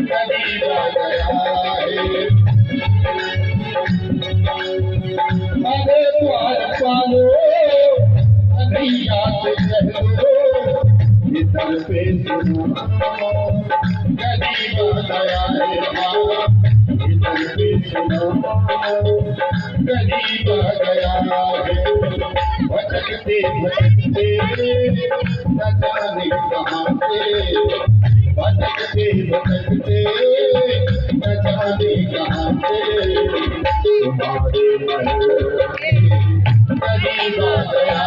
गरीब आ गया है। अरे द्वार पालो कन्हैया से कह दो इधर पे सुनो गरीब आ गया है। इधर पे सुनो गरीब आ गया है। भटकते भटकते न जाने कहाँ से, भटकते भटकते न जाने कहाँ से, तुम्हारे महल गरीब आ गया